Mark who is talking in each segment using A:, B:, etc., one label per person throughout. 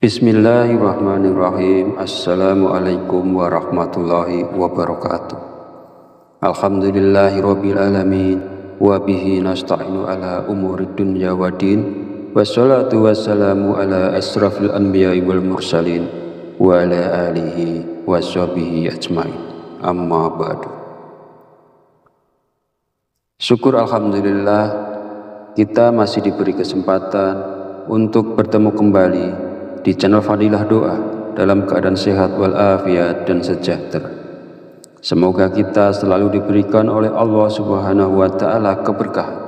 A: Bismillahirrahmanirrahim. Assalamualaikum warahmatullahi wabarakatuh. Alhamdulillahirabbil alamin wa bihi nasta'inu ala umurid dunya waddin. Wassalatu wassalamu ala asrafil anbiya'i wal mursalin wa ala alihi washabihi ajmain. Amma ba'du. Syukur alhamdulillah kita masih diberi kesempatan untuk bertemu kembali di channel Fadilah Doa dalam keadaan sehat walafiat dan sejahtera. Semoga kita selalu diberikan oleh Allah Subhanahu wa Ta'ala keberkahan,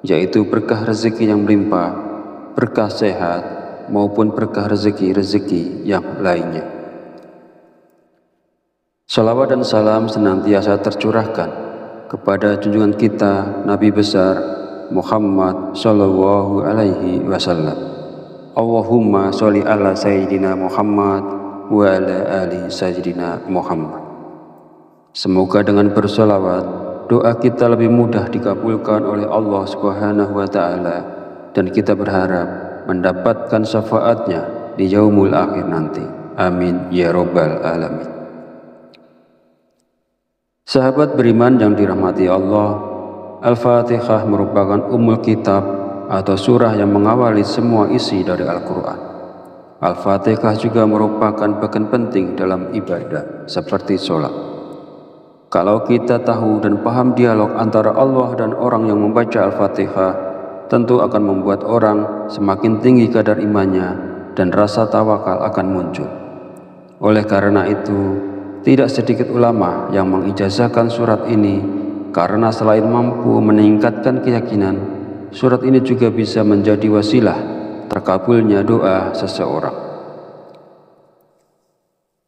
A: yaitu berkah rezeki yang melimpah, berkah sehat, maupun berkah rezeki-rezeki yang lainnya. Salawat dan salam senantiasa tercurahkan kepada junjungan kita Nabi besar Muhammad Sallallahu Alaihi Wasallam. Allahumma sholli ala Sayyidina Muhammad wa ala ali Sayyidina Muhammad. Semoga dengan bersolawat, doa kita lebih mudah dikabulkan oleh Allah Subhanahu wa Ta'ala, dan kita berharap mendapatkan syafaatnya di yaumul akhir nanti. Amin ya rabbal alamin. Sahabat beriman yang dirahmati Allah, Al-Fatihah merupakan ummul kitab atau surah yang mengawali semua isi dari Al-Quran. Al-Fatihah juga merupakan bagian penting dalam ibadah seperti sholat. Kalau kita tahu dan paham dialog antara Allah dan orang yang membaca Al-Fatihah, tentu akan membuat orang semakin tinggi kadar imannya dan rasa tawakal akan muncul. Oleh karena itu, tidak sedikit ulama yang mengijazahkan surat ini karena selain mampu meningkatkan keyakinan, surat ini juga bisa menjadi wasilah terkabulnya doa seseorang.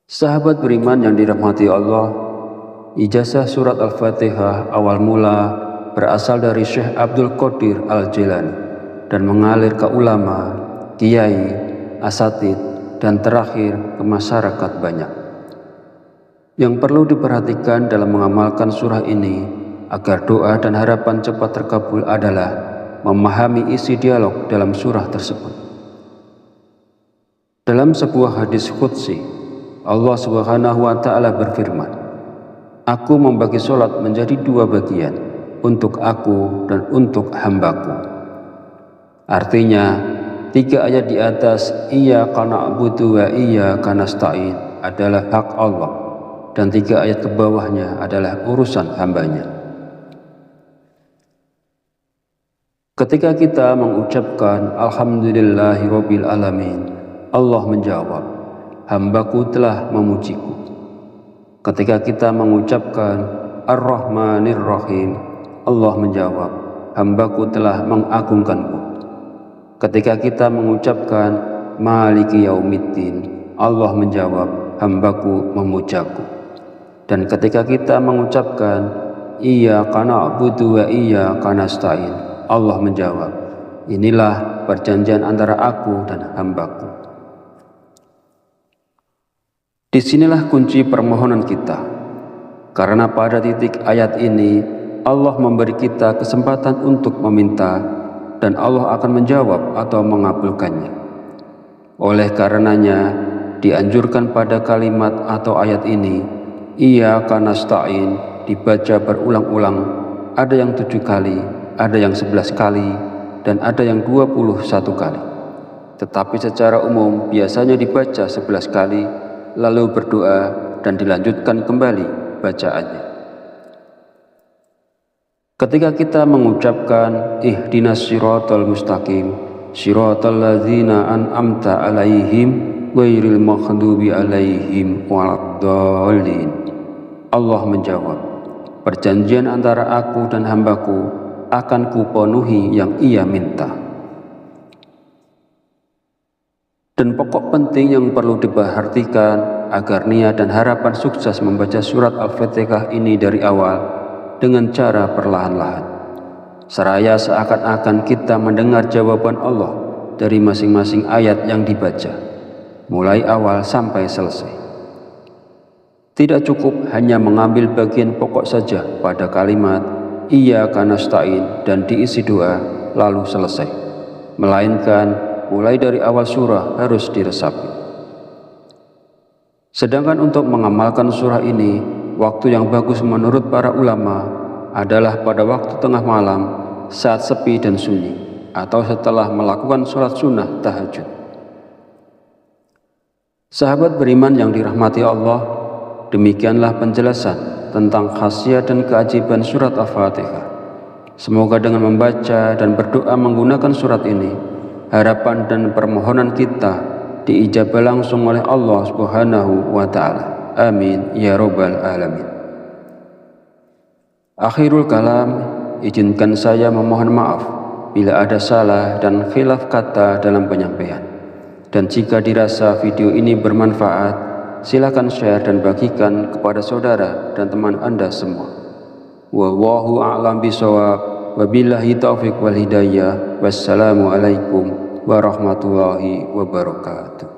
A: Sahabat beriman yang dirahmati Allah, ijazah surat Al-Fatihah awal mula berasal dari Syekh Abdul Qadir Al-Jilani dan mengalir ke ulama, kiai, asatid, dan terakhir ke masyarakat banyak. Yang perlu diperhatikan dalam mengamalkan surah ini agar doa dan harapan cepat terkabul adalah memahami isi dialog dalam surah tersebut. Dalam sebuah hadis qudsi, Allah Subhanahu wa Ta'ala berfirman, "Aku membagi sholat menjadi dua bagian, untuk aku dan untuk hambaku." Artinya, 3 ayat di atas iyyaka na'budu wa iyyaka nasta'in adalah hak Allah, dan 3 ayat ke bawahnya adalah urusan hambanya. Ketika kita mengucapkan Alhamdulillahirabbil alamin, Allah menjawab, "Hambaku telah memujiku." Ketika kita mengucapkan Ar-Rahmanir Rahim, Allah menjawab, "Hambaku telah mengagungkanku." Ketika kita mengucapkan Maliki Yaumiddin, Allah menjawab, "Hambaku memujaku." Dan ketika kita mengucapkan Iyyaka na'budu wa iyyaka nasta'in, Allah menjawab, "Inilah perjanjian antara aku dan hambaku." Disinilah kunci permohonan kita, karena pada titik ayat ini Allah memberi kita kesempatan untuk meminta, dan Allah akan menjawab atau mengabulkannya. Oleh karenanya dianjurkan pada kalimat atau ayat ini Iyyaka nasta'in dibaca berulang-ulang, ada yang 7 kali, ada yang 11 kali, dan ada yang 21 kali. Tetapi secara umum biasanya dibaca 11 kali, lalu berdoa dan dilanjutkan kembali bacaannya. Ketika kita mengucapkan ihdinas siratal mustaqim, siratal ladzina an'amta alaihim ghairil maghdubi alaihim waladdallin, Allah menjawab, "Perjanjian antara aku dan hambaku akan kupenuhi yang ia minta." Dan pokok penting yang perlu diperhatikan agar niat dan harapan sukses membaca surat Al-Fatihah ini dari awal dengan cara perlahan-lahan, seraya seakan-akan kita mendengar jawaban Allah dari masing-masing ayat yang dibaca, mulai awal sampai selesai. Tidak cukup hanya mengambil bagian pokok saja pada kalimat Iyyaka nasta'in dan diisi doa lalu selesai, melainkan mulai dari awal surah harus diresapi. Sedangkan untuk mengamalkan surah ini, waktu yang bagus menurut para ulama adalah pada waktu tengah malam saat sepi dan sunyi, atau setelah melakukan sholat sunnah tahajud. Sahabat beriman yang dirahmati Allah, demikianlah penjelasan tentang khasiat dan keajaiban surat Al-Fatihah. Semoga dengan membaca dan berdoa menggunakan surat ini, harapan dan permohonan kita diijabah langsung oleh Allah Subhanahu wa Ta'ala. Amin ya Rabbal Alamin. Akhirul kalam, izinkan saya memohon maaf bila ada salah dan khilaf kata dalam penyampaian. Dan jika dirasa video ini bermanfaat, silakan share dan bagikan kepada saudara dan teman Anda semua. Wallahu a'lam bishawab. Wabillahi taufiq wal hidayah. Wassalamualaikum warahmatullahi wabarakatuh.